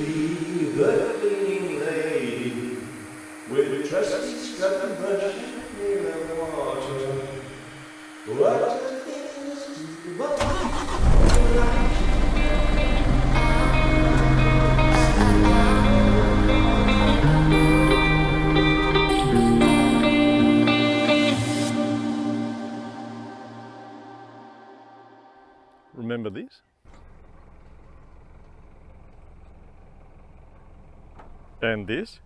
be the cleaning lady with trusty scrub and brush and water. What is to the Remember this? And this?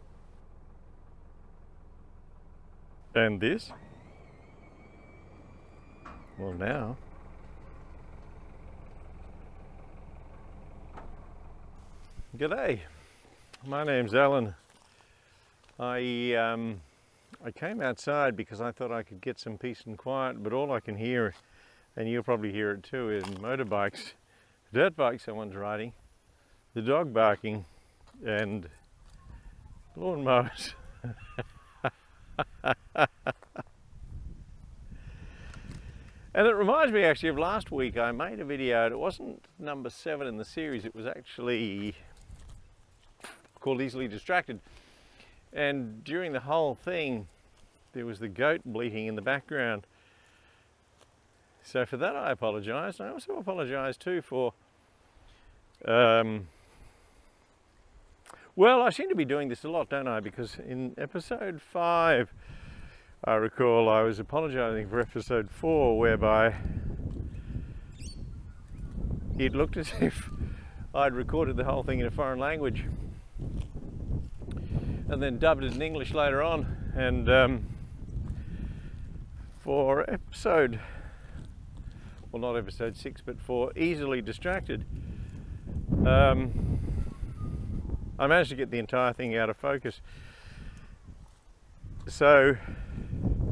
And this? Well, now. G'day. My name's Alan. I came outside because I thought I could get some peace and quiet, but all I can hear, and you'll probably hear it too, is motorbikes, dirt bikes someone's riding, the dog barking, and lawnmowers. And it reminds me actually of last week. I made a video, and it wasn't number 7 in the series, it was actually called Easily Distracted. And during the whole thing, there was the goat bleating in the background. So for that I apologise. I also apologise too for, well, I seem to be doing this a lot, don't I? Because in episode 5, I recall I was apologising for episode 4, whereby it looked as if I'd recorded the whole thing in a foreign language and then dubbed it in English later on. And for episode, well, not episode 6, but for Easily Distracted, I managed to get the entire thing out of focus. So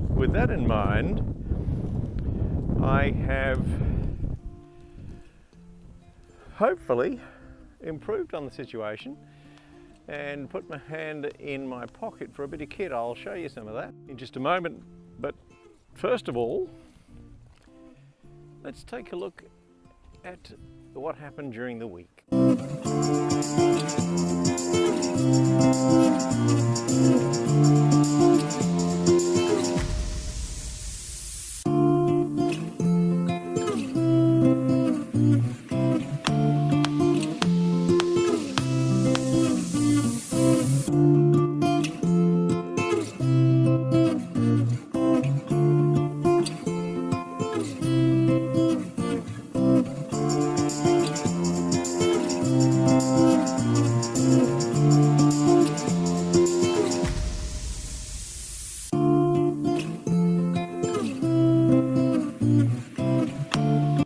with that in mind, I have hopefully improved on the situation and put my hand in my pocket for a bit of kit. I'll show you some of that in just a moment, but first of all, let's take a look at what happened during the week.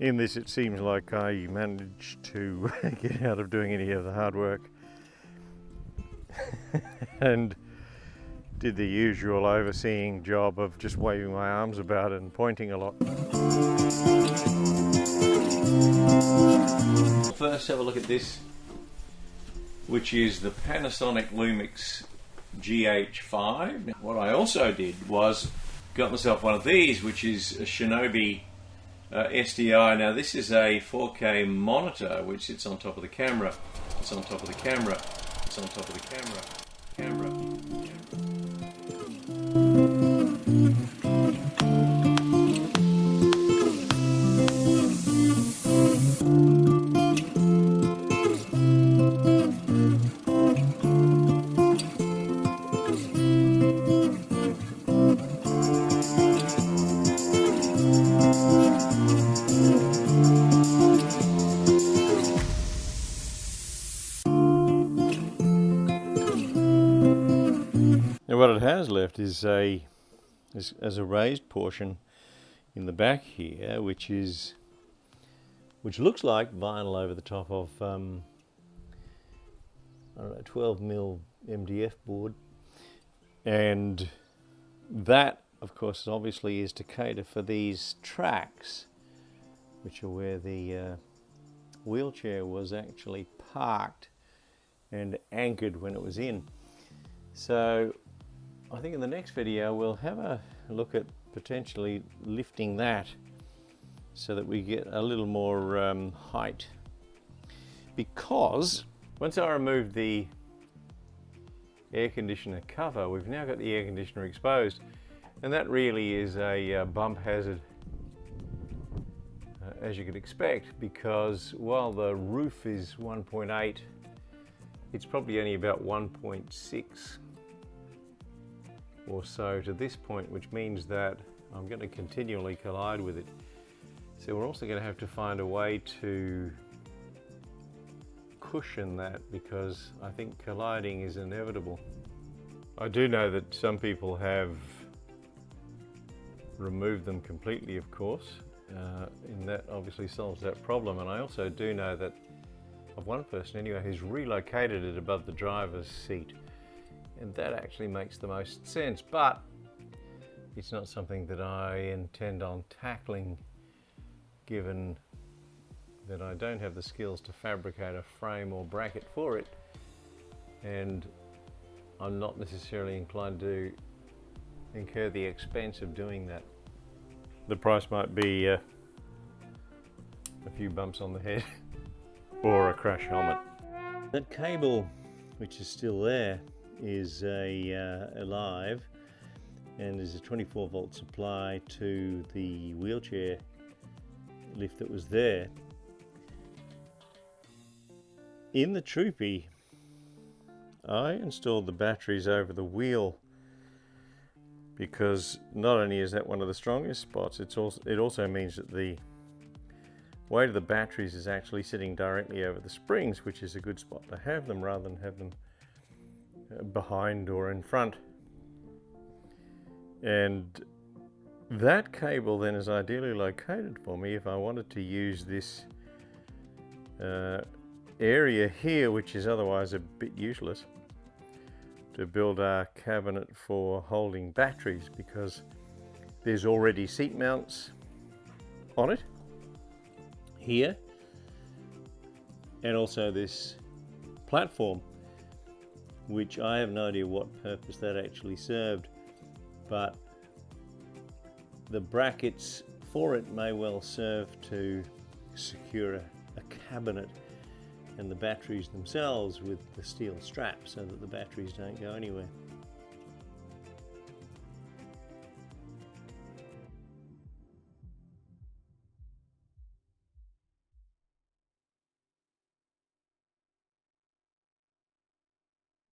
In this, it seems like I managed to get out of doing any of the hard work and did the usual overseeing job of just waving my arms about and pointing a lot. First, have a look at this, which is the Panasonic Lumix GH4. What I also did was got myself one of these, which is a Shinobi SDI. Now this is a 4K monitor which sits on top of the camera. It's on top of the camera. It's on top of the camera. Camera. What it has left is a raised portion in the back here, which looks like vinyl over the top of I don't know, 12mm MDF board, and that of course obviously is to cater for these tracks, which are where the wheelchair was actually parked and anchored when it was in. So I think in the next video we'll have a look at potentially lifting that so that we get a little more height, because Once I removed the air conditioner cover, we've now got the air conditioner exposed, and that really is a bump hazard, as you could expect, because while the roof is 1.8, it's probably only about 1.6 or so to this point, which means that I'm going to continually collide with it. So we're also going to have to find a way to cushion that, because I think colliding is inevitable. I do know that some people have removed them completely, of course, and that obviously solves that problem. And I also do know that of one person anyway who's relocated it above the driver's seat, and that actually makes the most sense, but it's not something that I intend on tackling, given that I don't have the skills to fabricate a frame or bracket for it, and I'm not necessarily inclined to incur the expense of doing that. The price might be a few bumps on the head or a crash helmet. That cable, which is still there, is alive, and there's a 24 volt supply to the wheelchair lift that was there. In the Troopy, I installed the batteries over the wheel because not only is that one of the strongest spots, it also means that the weight of the batteries is actually sitting directly over the springs, which is a good spot to have them rather than have them behind or in front. And that cable then is ideally located for me if I wanted to use this area here, which is otherwise a bit useless, to build our cabinet for holding batteries, because there's already seat mounts on it here, and also this platform, which I have no idea what purpose that actually served, but the brackets for it may well serve to secure a cabinet and the batteries themselves with the steel straps so that the batteries don't go anywhere.